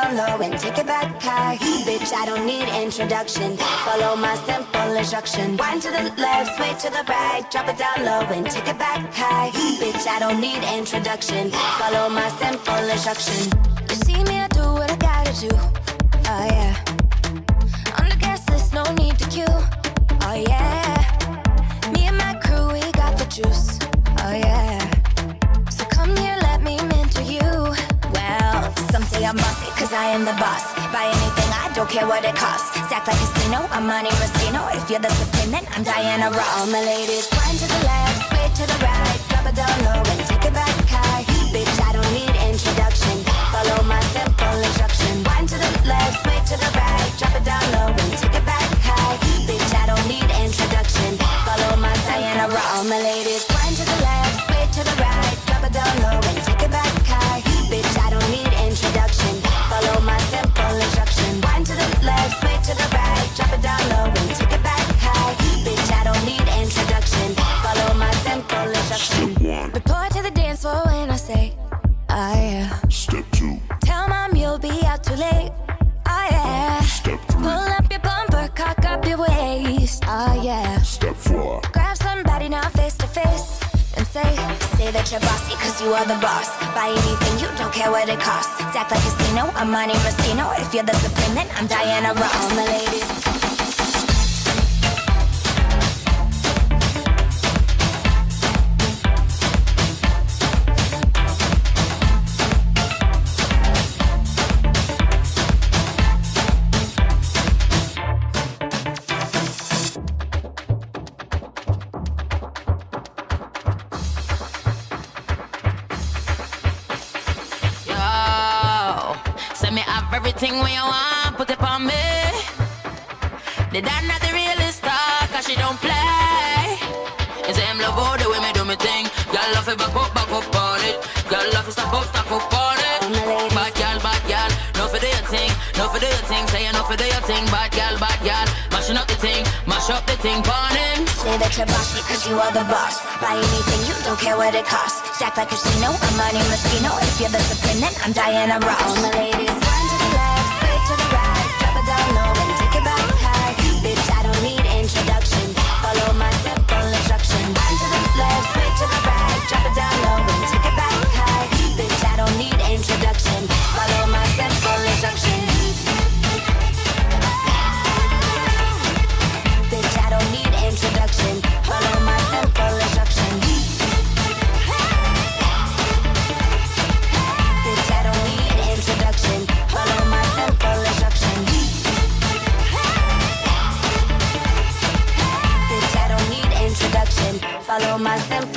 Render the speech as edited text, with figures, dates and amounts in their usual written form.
down low and take it back high. Bitch, I don't need introduction. Follow my simple instruction. Wind to the left, sway to the right. Drop it down low and take it back high. Bitch, I don't need introduction. Follow my simple instruction. You see me, I do what I gotta do. Oh yeah. On the gas list, no need to queue. Oh yeah. Me and my crew, we got the juice. Oh yeah. So come here, let me mentor you. Well, some say I'm bossy, cause I am the boss. Buy anything, I don't care what it costs. Stack like casino, I'm Monte Rustino. If you're the supreme, then I'm Diana Ross. All my ladies, wind to the left, sway to the right. Drop it down low and take it back high. Bitch, I don't need introduction. Follow my simple instruction. Wind to the left, sway to the right. Drop it down low and take it back high. Bitch, I don't need introduction. Follow my Diana Ross. All my ladies, wind to the left, sway to the right. Drop it down low and take it back high. Bitch, I don't need introduction. Follow my simple instruction. Wind to the left, sway to the right. Drop it down low and take it back high. Bitch, I don't need introduction. Follow my simple instruction. Report to the dance floor when I say, oh yeah. Step 2. Tell mom you'll be out too late. Oh yeah. Step 3. Pull up your bumper, cock up your waist. Oh yeah. Step 4. Grab somebody now face to face and say that you're bossy cause you are the boss. Buy anything, you don't care what it costs. Act like casino, I'm Monte Rustino. If you're the supreme, then I'm Diana Ross. All my ladies. Everything when you want, put it on me. The dad not the realest star, cause she don't play. And say him love all the way me do me thing. Girl love it back up on it. Girl love it stop up on it. Bad girl, no for do your thing. No for do your thing, say you no for do your thing. Bad girl, mashing up the thing. Mash up the thing, pon him. Say that you're bossy cause you are the boss. Buy anything, you don't care what it costs. Stack like casino, I'm Monte Rustino. If you're the supreme, then I'm Diana Ross. All my ladies, wind to the left, sway to the right. Drop it down low and take it back high. Bitch, I don't need introduction. Follow my simple instruction. Wind to the left, sway to the right. Drop it down low and take it back high. Bitch, I don't need introduction. Follow my simple instruction. Bitch, I don't need introduction. Follow my simple instruction. Bitch, I don't need introduction. Follow my simple instruction. Bitch, I don't need introduction. Follow my simple